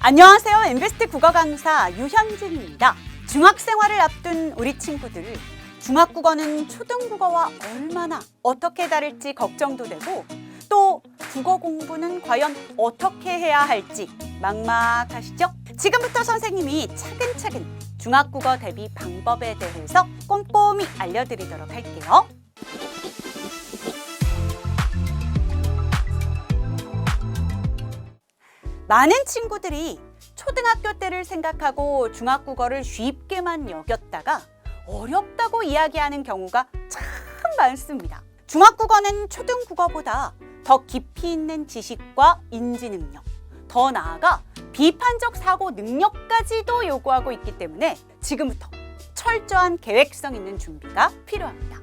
안녕하세요. 엠베스트 국어 강사 유현진입니다. 중학생활을 앞둔 우리 친구들, 중학국어는 초등국어와 얼마나 어떻게 다를지 걱정도 되고, 또 국어 공부는 과연 어떻게 해야 할지 막막하시죠? 지금부터 선생님이 차근차근 중학국어 대비 방법에 대해서 꼼꼼히 알려드리도록 할게요. 많은 친구들이 초등학교 때를 생각하고 중학국어를 쉽게만 여겼다가 어렵다고 이야기하는 경우가 참 많습니다. 중학국어는 초등국어보다 더 깊이 있는 지식과 인지 능력, 더 나아가 비판적 사고 능력까지도 요구하고 있기 때문에 지금부터 철저한 계획성 있는 준비가 필요합니다.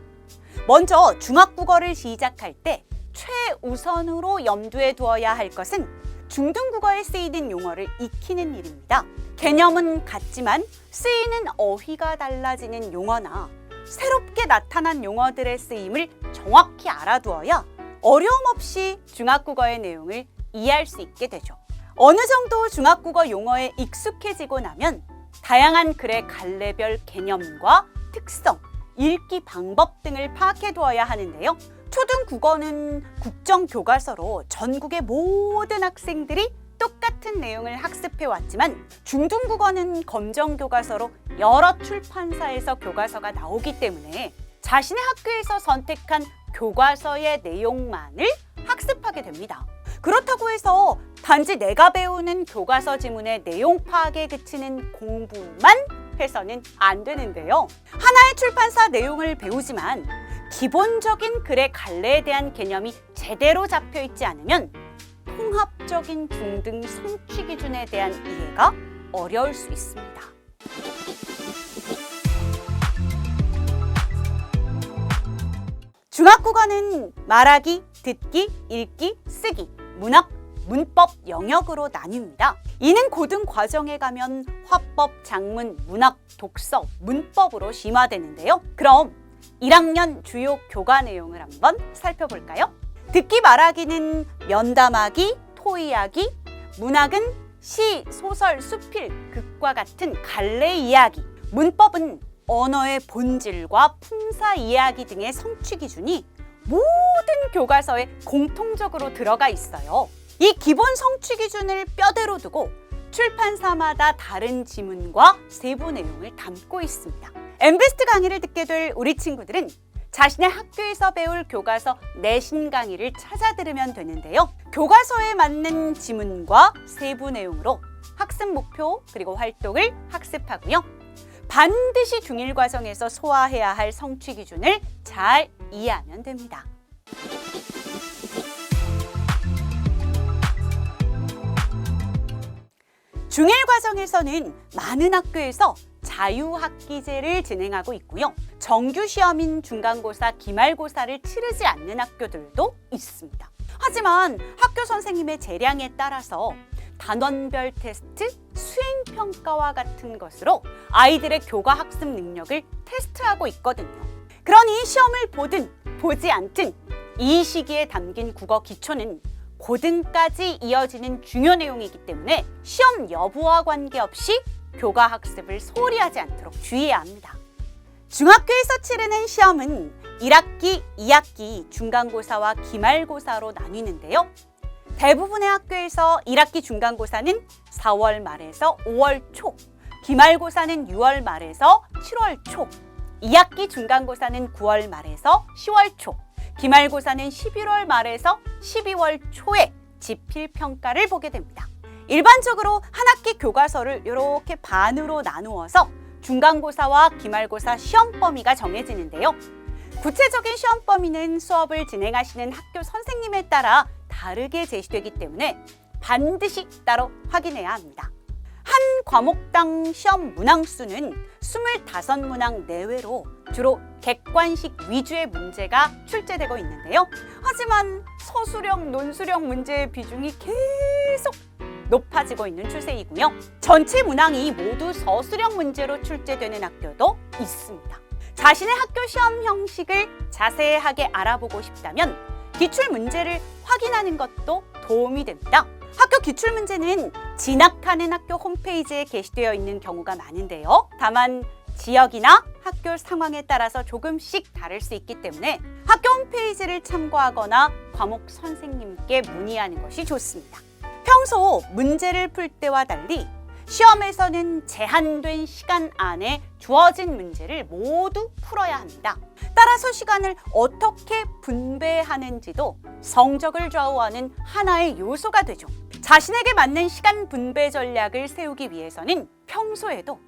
먼저 중학국어를 시작할 때 최우선으로 염두에 두어야 할 것은 중등국어에 쓰이는 용어를 익히는 일입니다. 개념은 같지만 쓰이는 어휘가 달라지는 용어나 새롭게 나타난 용어들의 쓰임을 정확히 알아두어야 어려움 없이 중학국어의 내용을 이해할 수 있게 되죠. 어느 정도 중학국어 용어에 익숙해지고 나면 다양한 글의 갈래별 개념과 특성, 읽기 방법 등을 파악해 두어야 하는데요. 초등국어는 국정교과서로 전국의 모든 학생들이 똑같은 내용을 학습해 왔지만 중등국어는 검정교과서로 여러 출판사에서 교과서가 나오기 때문에 자신의 학교에서 선택한 교과서의 내용만을 학습하게 됩니다. 그렇다고 해서 단지 내가 배우는 교과서 지문의 내용 파악에 그치는 공부만 해서는 안 되는데요. 하나의 출판사 내용을 배우지만 기본적인 글의 갈래에 대한 개념이 제대로 잡혀 있지 않으면 통합적인 중등 성취 기준에 대한 이해가 어려울 수 있습니다. 중학국어는 말하기, 듣기, 읽기, 쓰기, 문학, 문법 영역으로 나뉩니다. 이는 고등 과정에 가면 화법, 작문, 문학, 독서, 문법으로 심화되는데요. 그럼 1학년 주요 교과 내용을 한번 살펴볼까요? 듣기 말하기는 면담하기, 토의하기, 문학은 시, 소설, 수필, 극과 같은 갈래 이야기, 문법은 언어의 본질과 품사 이야기 등의 성취 기준이 모든 교과서에 공통적으로 들어가 있어요. 이 기본 성취 기준을 뼈대로 두고 출판사마다 다른 지문과 세부 내용을 담고 있습니다. 엠베스트 강의를 듣게 될 우리 친구들은 자신의 학교에서 배울 교과서 내신 강의를 찾아 들으면 되는데요. 교과서에 맞는 지문과 세부 내용으로 학습 목표 그리고 활동을 학습하고요. 반드시 중1 과정에서 소화해야 할 성취 기준을 잘 이해하면 됩니다. 중1 과정에서는 많은 학교에서 자유학기제를 진행하고 있고요. 정규 시험인 중간고사, 기말고사를 치르지 않는 학교들도 있습니다. 하지만 학교 선생님의 재량에 따라서 단원별 테스트, 수행평가와 같은 것으로 아이들의 교과 학습 능력을 테스트하고 있거든요. 그러니 시험을 보든 보지 않든 이 시기에 담긴 국어 기초는 고등까지 이어지는 중요 내용이기 때문에 시험 여부와 관계없이 교과 학습을 소홀히 하지 않도록 주의해야 합니다. 중학교에서 치르는 시험은 1학기, 2학기, 중간고사와 기말고사로 나뉘는데요. 대부분의 학교에서 1학기 중간고사는 4월 말에서 5월 초, 기말고사는 6월 말에서 7월 초, 2학기 중간고사는 9월 말에서 10월 초, 기말고사는 11월 말에서 12월 초에 지필평가를 보게 됩니다. 일반적으로 한 학기 교과서를 이렇게 반으로 나누어서 중간고사와 기말고사 시험 범위가 정해지는데요. 구체적인 시험 범위는 수업을 진행하시는 학교 선생님에 따라 다르게 제시되기 때문에 반드시 따로 확인해야 합니다. 한 과목당 시험 문항수는 25문항 내외로 주로 객관식 위주의 문제가 출제되고 있는데요. 하지만 서술형, 논술형 문제의 비중이 계속 높아지고 있는 추세이고요. 전체 문항이 모두 서술형 문제로 출제되는 학교도 있습니다. 자신의 학교 시험 형식을 자세하게 알아보고 싶다면 기출 문제를 확인하는 것도 도움이 됩니다. 학교 기출문제는 진학하는 학교 홈페이지에 게시되어 있는 경우가 많은데요. 다만 지역이나 학교 상황에 따라서 조금씩 다를 수 있기 때문에 학교 홈페이지를 참고하거나 과목 선생님께 문의하는 것이 좋습니다. 평소 문제를 풀 때와 달리 시험에서는 제한된 시간 안에 주어진 문제를 모두 풀어야 합니다. 따라서 시간을 어떻게 분배하는지도 성적을 좌우하는 하나의 요소가 되죠. 자신에게 맞는 시간 분배 전략을 세우기 위해서는 평소에도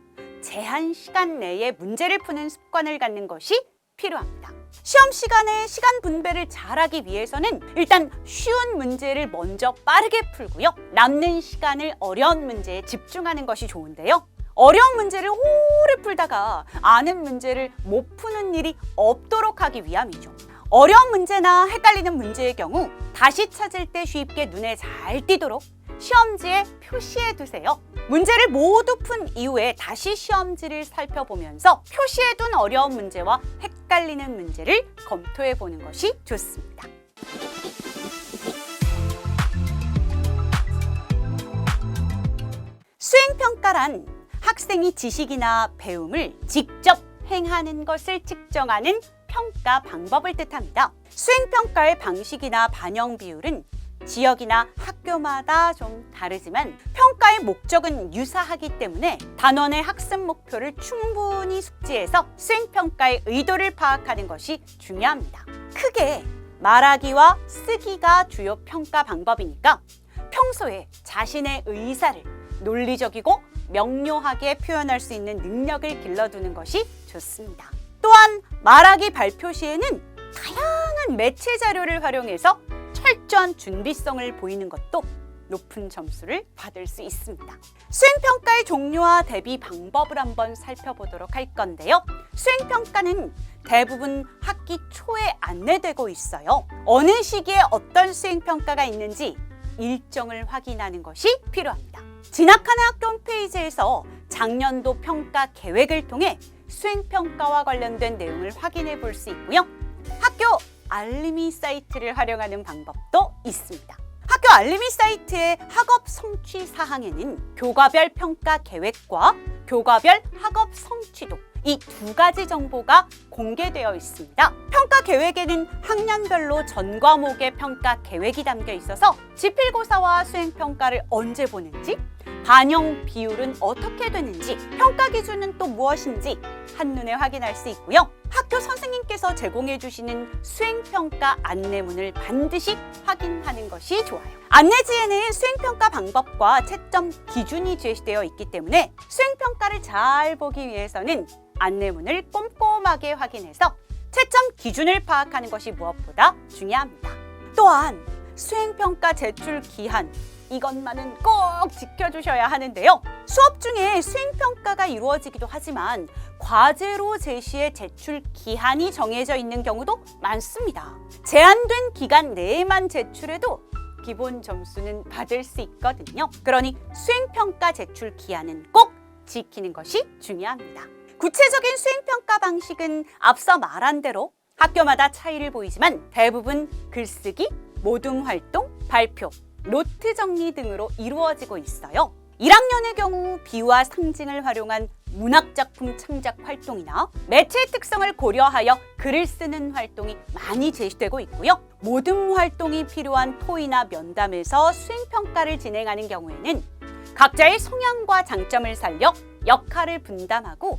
제한 시간 내에 문제를 푸는 습관을 갖는 것이 필요합니다. 시험 시간에 시간 분배를 잘하기 위해서는 일단 쉬운 문제를 먼저 빠르게 풀고요. 남는 시간을 어려운 문제에 집중하는 것이 좋은데요. 어려운 문제를 오래 풀다가 아는 문제를 못 푸는 일이 없도록 하기 위함이죠. 어려운 문제나 헷갈리는 문제의 경우 다시 찾을 때 쉽게 눈에 잘 띄도록 시험지에 표시해 두세요. 문제를 모두 푼 이후에 다시 시험지를 살펴보면서 표시해둔 어려운 문제와 헷갈리는 문제를 검토해 보는 것이 좋습니다. 수행평가란 학생이 지식이나 배움을 직접 행하는 것을 측정하는 평가 방법을 뜻합니다. 수행평가의 방식이나 반영 비율은 지역이나 학교마다 좀 다르지만 평가의 목적은 유사하기 때문에 단원의 학습 목표를 충분히 숙지해서 수행평가의 의도를 파악하는 것이 중요합니다. 크게 말하기와 쓰기가 주요 평가 방법이니까 평소에 자신의 의사를 논리적이고 명료하게 표현할 수 있는 능력을 길러두는 것이 좋습니다. 또한 말하기 발표 시에는 다양한 매체 자료를 활용해서 철저한 준비성을 보이는 것도 높은 점수를 받을 수 있습니다. 수행평가의 종류와 대비 방법을 한번 살펴보도록 할 건데요. 수행평가는 대부분 학기 초에 안내되고 있어요. 어느 시기에 어떤 수행평가가 있는지 일정을 확인하는 것이 필요합니다. 진학하는 학교 홈페이지에서 작년도 평가 계획을 통해 수행평가와 관련된 내용을 확인해 볼 수 있고요. 학교 알림이 사이트를 활용하는 방법도 있습니다. 학교 알림이 사이트의 학업 성취 사항에는 교과별 평가 계획과 교과별 학업 성취도 이 두 가지 정보가 공개되어 있습니다. 평가 계획에는 학년별로 전 과목의 평가 계획이 담겨 있어서 지필고사와 수행평가를 언제 보는지, 반영 비율은 어떻게 되는지, 평가 기준은 또 무엇인지 한눈에 확인할 수 있고요. 학교 선생님께서 제공해 주시는 수행평가 안내문을 반드시 확인하는 것이 좋아요. 안내지에는 수행평가 방법과 채점 기준이 제시되어 있기 때문에 수행평가를 잘 보기 위해서는 안내문을 꼼꼼하게 확인해서 채점 기준을 파악하는 것이 무엇보다 중요합니다. 또한 수행평가 제출 기한, 이것만은 꼭 지켜주셔야 하는데요. 수업 중에 수행평가가 이루어지기도 하지만 과제로 제시해 제출 기한이 정해져 있는 경우도 많습니다. 제한된 기간 내에만 제출해도 기본 점수는 받을 수 있거든요. 그러니 수행평가 제출 기한은 꼭 지키는 것이 중요합니다. 구체적인 수행평가 방식은 앞서 말한 대로 학교마다 차이를 보이지만 대부분 글쓰기, 모둠활동, 발표, 노트 정리 등으로 이루어지고 있어요. 1학년의 경우 비유와 상징을 활용한 문학작품 창작 활동이나 매체의 특성을 고려하여 글을 쓰는 활동이 많이 제시되고 있고요. 모둠 활동이 필요한 토의나 면담에서 수행평가를 진행하는 경우에는 각자의 성향과 장점을 살려 역할을 분담하고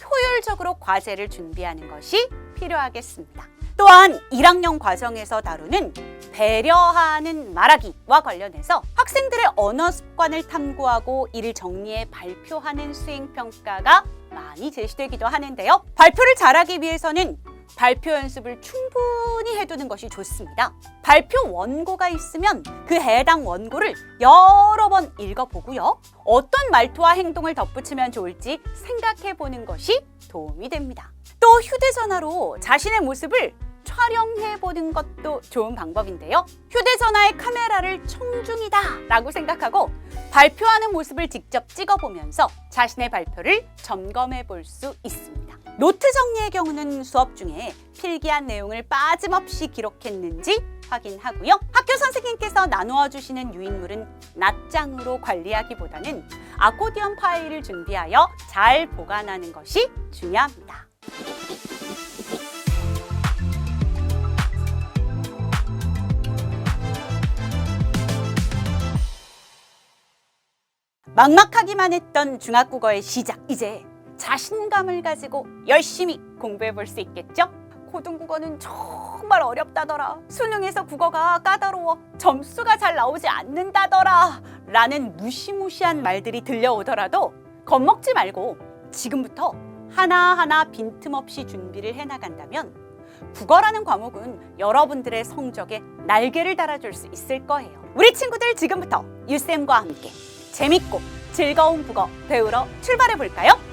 효율적으로 과제를 준비하는 것이 필요하겠습니다. 또한 1학년 과정에서 다루는 배려하는 말하기와 관련해서 학생들의 언어 습관을 탐구하고 이를 정리해 발표하는 수행평가가 많이 제시되기도 하는데요. 발표를 잘하기 위해서는 발표 연습을 충분히 해두는 것이 좋습니다. 발표 원고가 있으면 그 해당 원고를 여러 번 읽어보고요. 어떤 말투와 행동을 덧붙이면 좋을지 생각해보는 것이 도움이 됩니다. 또 휴대전화로 자신의 모습을 촬영해보는 것도 좋은 방법인데요. 휴대전화의 카메라를 청중이다 라고 생각하고 발표하는 모습을 직접 찍어보면서 자신의 발표를 점검해 볼 수 있습니다. 노트 정리의 경우는 수업 중에 필기한 내용을 빠짐없이 기록했는지 확인하고요. 학교 선생님께서 나누어 주시는 유인물은 낱장으로 관리하기보다는 아코디언 파일을 준비하여 잘 보관하는 것이 중요합니다. 막막하기만 했던 중학국어의 시작, 이제 자신감을 가지고 열심히 공부해 볼 수 있겠죠? 고등국어는 정말 어렵다더라. 수능에서 국어가 까다로워. 점수가 잘 나오지 않는다더라. 라는 무시무시한 말들이 들려오더라도 겁먹지 말고 지금부터 하나하나 빈틈없이 준비를 해나간다면 국어라는 과목은 여러분들의 성적에 날개를 달아줄 수 있을 거예요. 우리 친구들 지금부터 유쌤과 함께 재밌고 즐거운 국어 배우러 출발해 볼까요?